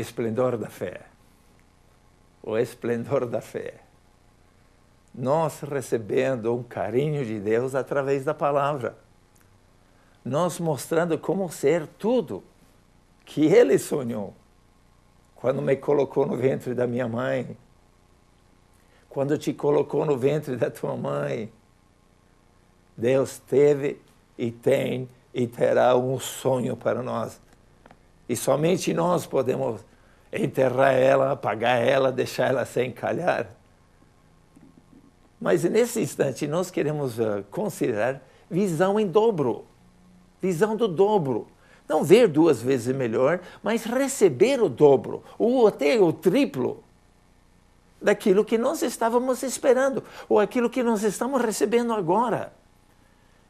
esplendor da fé. O esplendor da fé. Nós recebendo um carinho de Deus através da palavra. Nós mostrando como ser tudo que Ele sonhou. Quando me colocou no ventre da minha mãe. Quando te colocou no ventre da tua mãe. Deus teve e tem e terá um sonho para nós. E somente nós podemos enterrar ela, apagar ela, deixar ela sem calhar. Mas nesse instante nós queremos considerar visão em dobro. Visão do dobro. Não ver 2 vezes melhor, mas receber o dobro, ou até o triplo daquilo que nós estávamos esperando, ou aquilo que nós estamos recebendo agora.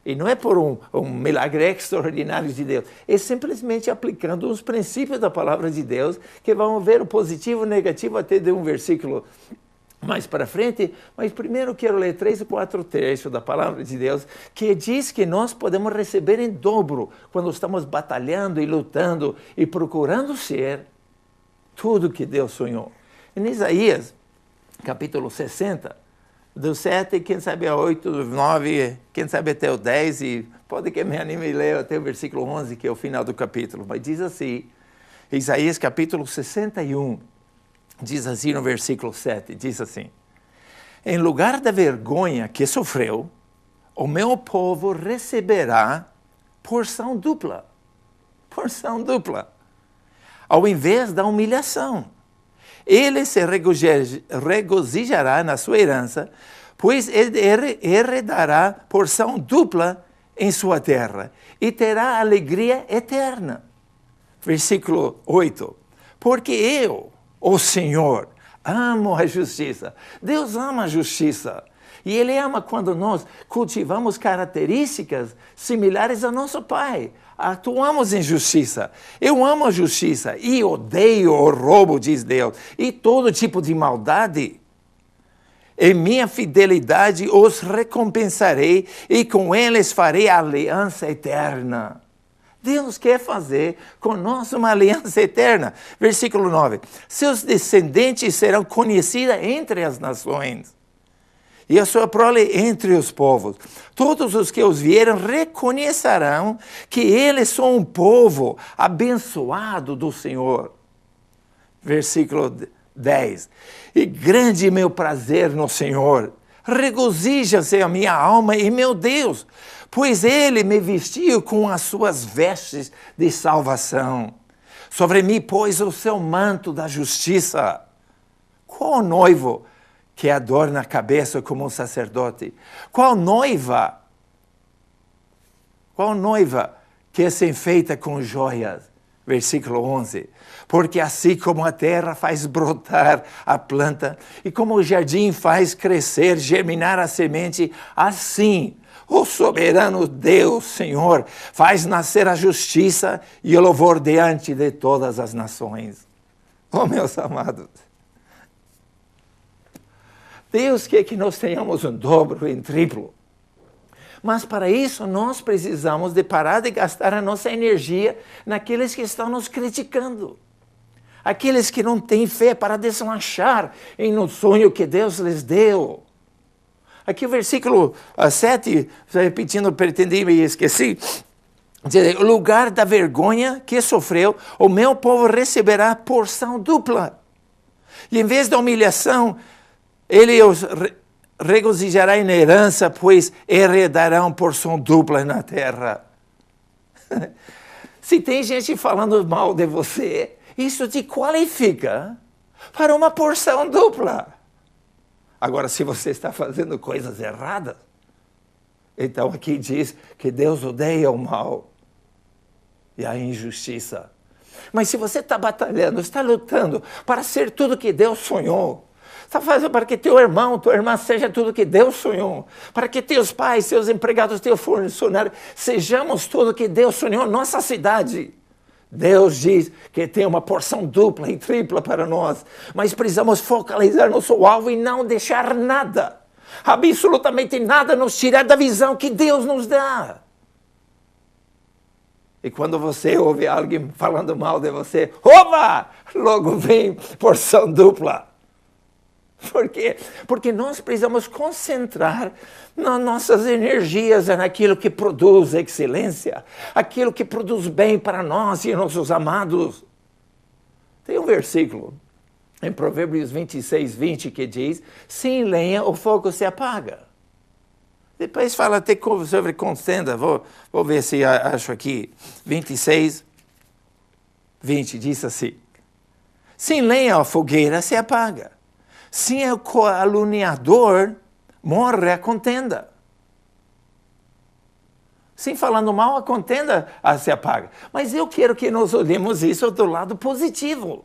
E não é por um milagre extraordinário de Deus, é simplesmente aplicando os princípios da palavra de Deus, que vamos ver o positivo e o negativo até de um versículo mais para frente, mas primeiro quero ler 3 ou 4 trechos da palavra de Deus, que diz que nós podemos receber em dobro, quando estamos batalhando e lutando e procurando ser tudo que Deus sonhou. Em Isaías, capítulo 60, do 7, quem sabe a 8, 9, quem sabe até o 10, e pode que me anime e leia até o versículo 11, que é o final do capítulo, mas diz assim, Isaías capítulo 61, diz assim no versículo 7, diz assim, em lugar da vergonha que sofreu, o meu povo receberá porção dupla, ao invés da humilhação. Ele se regozijará na sua herança, pois ele herdará porção dupla em sua terra e terá alegria eterna. Versículo 8. Porque eu, o Senhor, amo a justiça. Deus ama a justiça. E Ele ama quando nós cultivamos características similares ao nosso Pai. Atuamos em justiça. Eu amo a justiça e odeio o roubo, diz Deus, e todo tipo de maldade. Em minha fidelidade os recompensarei e com eles farei aliança eterna. Deus quer fazer conosco uma aliança eterna. Versículo 9. Seus descendentes serão conhecidos entre as nações. E a sua prole entre os povos. Todos os que os vierem reconhecerão que eles são um povo abençoado do Senhor. Versículo 10. E grande meu prazer no Senhor. Regozija-se a minha alma e meu Deus, pois Ele me vestiu com as suas vestes de salvação. Sobre mim pôs o seu manto da justiça. Qual noivo que adorna a cabeça como um sacerdote? Qual noiva que se enfeita com joias? Versículo 11. Porque assim como a terra faz brotar a planta, e como o jardim faz crescer, germinar a semente, assim o soberano Deus, Senhor, faz nascer a justiça e o louvor diante de todas as nações. Oh, meus amados, Deus quer que nós tenhamos um dobro, em triplo. Mas para isso nós precisamos de parar de gastar a nossa energia naqueles que estão nos criticando. Aqueles que não têm fé para deslanchar em um sonho que Deus lhes deu. Aqui o versículo 7, repetindo, pretendi e esqueci. Diz, o lugar da vergonha que sofreu, o meu povo receberá porção dupla. E em vez da humilhação, ele os regozijará em herança, pois herdarão porção dupla na terra. Se tem gente falando mal de você, isso te qualifica para uma porção dupla. Agora, se você está fazendo coisas erradas, então aqui diz que Deus odeia o mal e a injustiça. Mas se você está batalhando, está lutando para ser tudo que Deus sonhou, está fazendo para que teu irmão, tua irmã seja tudo que Deus sonhou, para que teus pais, seus empregados, teus funcionários, sejamos tudo que Deus sonhou, nossa cidade. Deus diz que tem uma porção dupla e tripla para nós, mas precisamos focalizar nosso alvo e não deixar nada, absolutamente nada, nos tirar da visão que Deus nos dá. E quando você ouve alguém falando mal de você, opa! Logo vem porção dupla. Por quê? Porque nós precisamos concentrar nas nossas energias naquilo que produz excelência, aquilo que produz bem para nós e nossos amados. Tem um versículo em Provérbios 26, 20 que diz, sem lenha o fogo se apaga. Depois fala até sobre contenda, vou ver se acho aqui, 26, 20 diz assim, sem lenha a fogueira se apaga. Sem o caluniador, morre a contenda. Sem falando mal, a contenda se apaga. Mas eu quero que nós olhemos isso do lado positivo.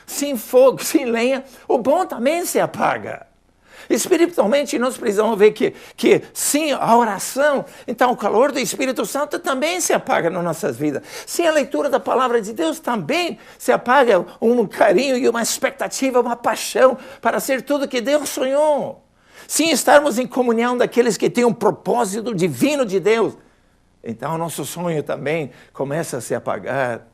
Sem fogo, sem lenha, o bom também se apaga. Espiritualmente, nós precisamos ver que sem a oração, então o calor do Espírito Santo também se apaga nas nossas vidas. Sem a leitura da palavra de Deus também se apaga um carinho e uma expectativa, uma paixão para ser tudo que Deus sonhou. Sem estarmos em comunhão daqueles que têm um propósito divino de Deus, então o nosso sonho também começa a se apagar.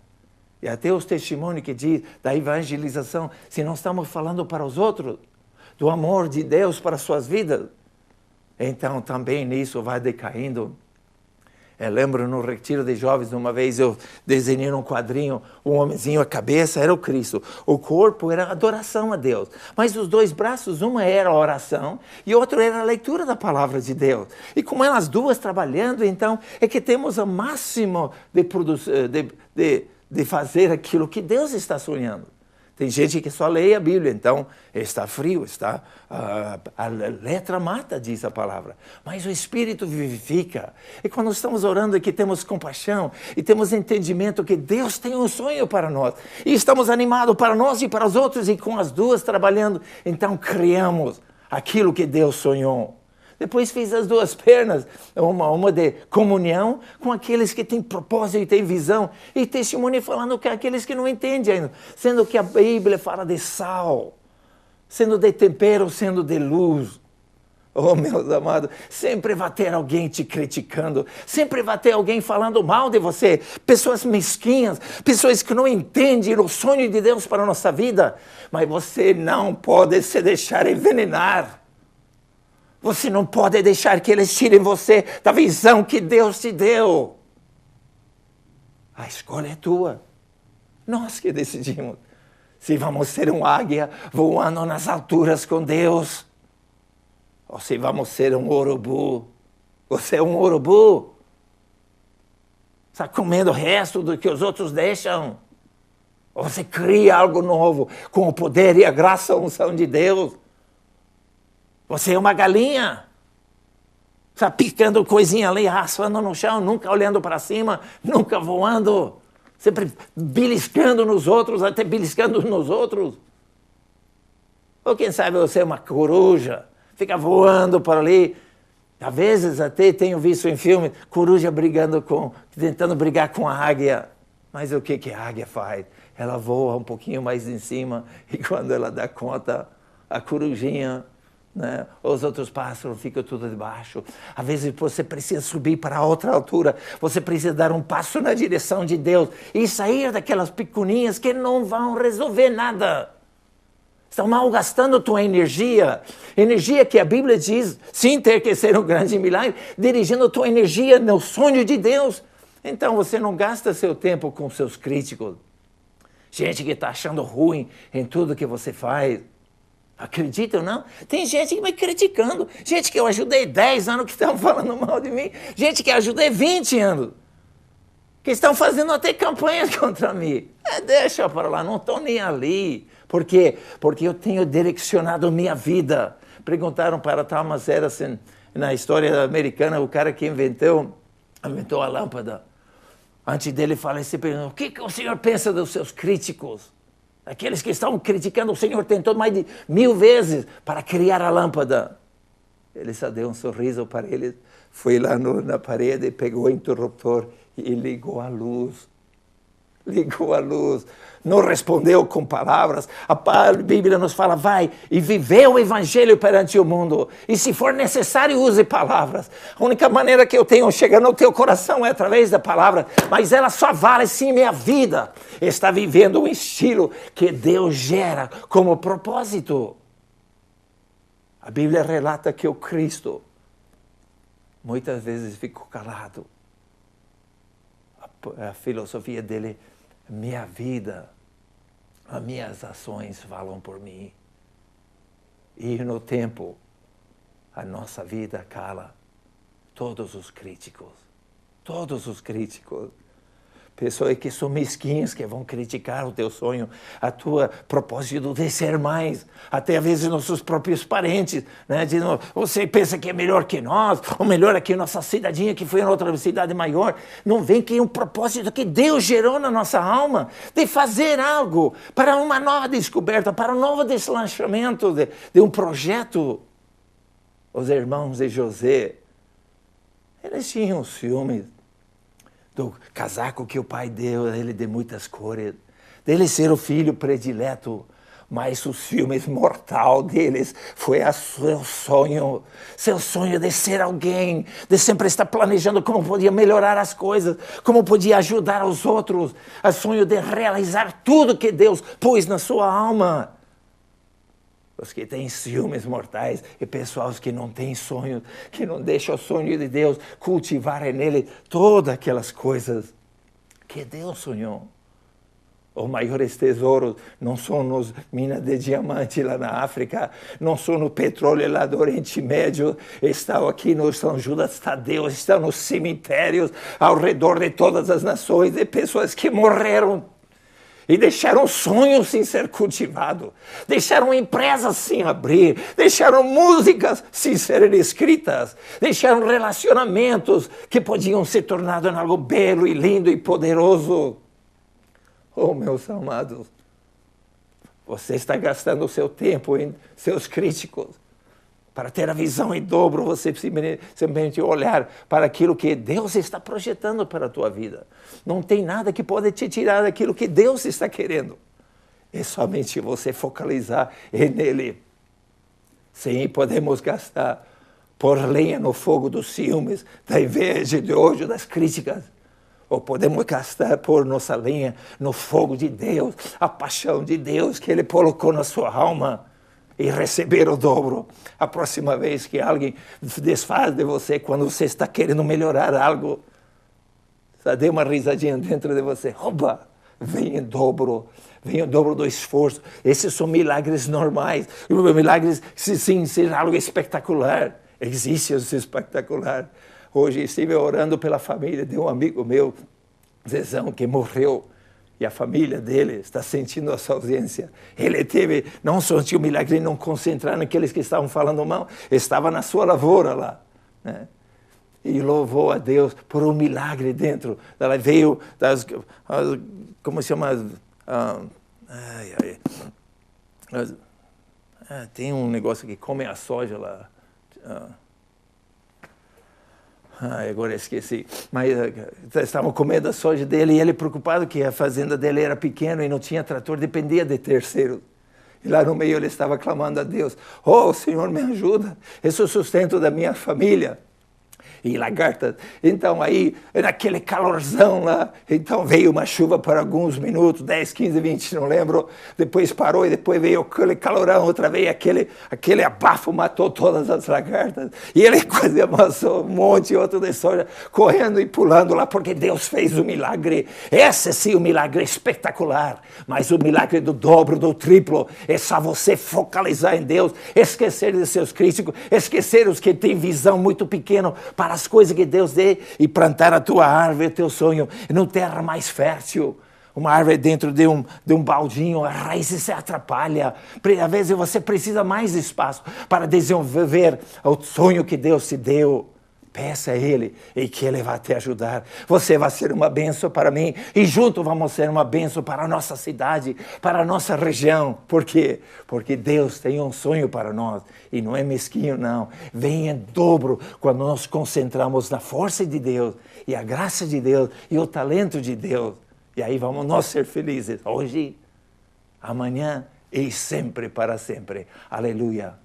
E até os testemunhos que diz da evangelização, se não estamos falando para os outros, do amor de Deus para suas vidas, então também nisso vai decaindo. Eu lembro no retiro de jovens, uma vez eu desenhei num quadrinho, um homenzinho, a cabeça era o Cristo, o corpo era a adoração a Deus, mas os dois braços, uma era a oração e outro era a leitura da palavra de Deus. E com elas duas trabalhando, então, é que temos o máximo de fazer aquilo que Deus está sonhando. Tem gente que só lê a Bíblia, então está frio, a letra mata, diz a palavra. Mas o Espírito vivifica. E quando estamos orando aqui, temos compaixão e temos entendimento que Deus tem um sonho para nós. E estamos animados para nós e para os outros, e com as duas trabalhando, então criamos aquilo que Deus sonhou. Depois fiz as duas pernas, uma de comunhão com aqueles que têm propósito e têm visão, e testemunho falando com aqueles que não entendem ainda, sendo que a Bíblia fala de sal, sendo de tempero, sendo de luz. Oh, meus amados, sempre vai ter alguém te criticando, sempre vai ter alguém falando mal de você, pessoas mesquinhas, pessoas que não entendem o sonho de Deus para a nossa vida, mas você não pode se deixar envenenar. Você não pode deixar que eles tirem você da visão que Deus te deu. A escolha é tua. Nós que decidimos se vamos ser um águia voando nas alturas com Deus, ou se vamos ser um urubu. Você é um urubu. Está comendo o resto do que os outros deixam. Ou você cria algo novo com o poder e a graça e a unção de Deus. Você é uma galinha, está picando coisinha ali, raspando no chão, nunca olhando para cima, nunca voando, sempre beliscando nos outros, até beliscando nos outros. Ou quem sabe você é uma coruja, fica voando por ali. Às vezes até tenho visto em filme, coruja tentando brigar com a águia. Mas o que a águia faz? Ela voa um pouquinho mais em cima e quando ela dá conta, a corujinha... né? Os outros pássaros ficam tudo debaixo. Às vezes você precisa subir para outra altura, você precisa dar um passo na direção de Deus e sair daquelas picuinhas que não vão resolver nada. Estão malgastando tua energia que a Bíblia diz, sem ter que ser um grande milagre, dirigindo tua energia no sonho de Deus. Então você não gasta seu tempo com seus críticos, gente que está achando ruim em tudo que você faz. Acredita ou não? Tem gente me criticando, gente que eu ajudei 10 anos que estão falando mal de mim, gente que eu ajudei 20 anos, que estão fazendo até campanhas contra mim. Deixa para lá, não estou nem ali. Por quê? Porque eu tenho direcionado minha vida. Perguntaram para Thomas Edison, na história americana, o cara que inventou a lâmpada. Antes dele falecer, perguntou, o que o senhor pensa dos seus críticos? Aqueles que estão criticando, o Senhor tentou mais de 1000 vezes para criar a lâmpada. Ele só deu um sorriso para eles, foi lá na parede, pegou o interruptor e ligou a luz. ligou a luz, não respondeu com palavras. A Bíblia nos fala, vai e viver o evangelho perante o mundo. E se for necessário, use palavras. A única maneira que eu tenho de chegar no teu coração é através da palavra, mas ela só vale se minha vida está vivendo um estilo que Deus gera como propósito. A Bíblia relata que o Cristo muitas vezes ficou calado. A filosofia dele, minha vida, as minhas ações falam por mim. E no tempo, a nossa vida cala todos os críticos. Todos os críticos. Pessoas que são mesquinhas, que vão criticar o teu sonho, a tua propósito de ser mais. Até às vezes nossos próprios parentes, né? Dizendo, você pensa que é melhor que nós, ou melhor aqui nossa cidadinha que foi em outra cidade maior. Não vem que é um propósito que Deus gerou na nossa alma, de fazer algo para uma nova descoberta, para um novo deslançamento de um projeto. Os irmãos de José, eles tinham ciúmes do casaco que o pai deu a ele de muitas cores, dele ser o filho predileto, mas o ciúmes mortal deles foi seu sonho de ser alguém, de sempre estar planejando como podia melhorar as coisas, como podia ajudar os outros, o sonho de realizar tudo que Deus pôs na sua alma. Os que têm ciúmes mortais e pessoas que não têm sonhos, que não deixam o sonho de Deus cultivarem nele todas aquelas coisas que Deus sonhou. Os maiores tesouros não são nas minas de diamante lá na África, não são no petróleo lá do Oriente Médio, estão aqui no São Judas Tadeu, estão nos cemitérios ao redor de todas as nações, de pessoas que morreram e deixaram sonhos sem ser cultivados, deixaram empresas sem abrir, deixaram músicas sem serem escritas, deixaram relacionamentos que podiam se tornar em algo belo e lindo e poderoso. Oh, meus amados, você está gastando o seu tempo em seus críticos. Para ter a visão em dobro, você simplesmente olhar para aquilo que Deus está projetando para a tua vida. Não tem nada que pode te tirar daquilo que Deus está querendo. É somente você focalizar nele. Sim, podemos gastar, pôr lenha no fogo dos ciúmes, da inveja, de ódio, das críticas. Ou podemos gastar, pôr nossa lenha no fogo de Deus, a paixão de Deus que Ele colocou na sua alma. E receber o dobro. A próxima vez que alguém desfaz de você, quando você está querendo melhorar algo, só dê uma risadinha dentro de você. Oba! Vem em dobro do esforço. Esses são milagres normais. Milagres sem ser algo espetacular. Existe esse espetacular. Hoje estive orando pela família de um amigo meu, Zezão, que morreu. E a família dele está sentindo a sua ausência. Ele teve, não sentiu o milagre de não concentrar naqueles que estavam falando mal, estava na sua lavoura lá. Né? E louvou a Deus por um milagre dentro. Ela veio das, como se chama? Tem um negócio que come a soja lá. Agora esqueci. Mas estavam comendo a soja dele e ele preocupado que a fazenda dele era pequena e não tinha trator, dependia de terceiros. E lá no meio ele estava clamando a Deus. Oh, Senhor, me ajuda. Esse é o sustento da minha família. E lagartas. Então aí, naquele calorzão lá, então veio uma chuva por alguns minutos, 10, 15, 20, não lembro. Depois parou e depois veio aquele calorão outra vez, aquele abafo matou todas as lagartas. E ele quase amassou um monte outro de soja, correndo e pulando lá, porque Deus fez o milagre. Esse sim, o milagre espetacular. Mas o milagre do dobro, do triplo, é só você focalizar em Deus, esquecer de seus críticos, esquecer os que têm visão muito pequena para as coisas que Deus dê e plantar a tua árvore, o teu sonho, numa terra mais fértil. Uma árvore dentro de um baldinho, a raiz se atrapalha. Às vezes você precisa mais espaço para desenvolver o sonho que Deus te deu. Peça a Ele e que Ele vai te ajudar. Você vai ser uma bênção para mim e juntos vamos ser uma bênção para a nossa cidade, para a nossa região. Por quê? Porque Deus tem um sonho para nós e não é mesquinho, não. Vem em dobro quando nós concentramos na força de Deus e a graça de Deus e o talento de Deus. E aí vamos nós ser felizes, hoje, amanhã e sempre para sempre. Aleluia.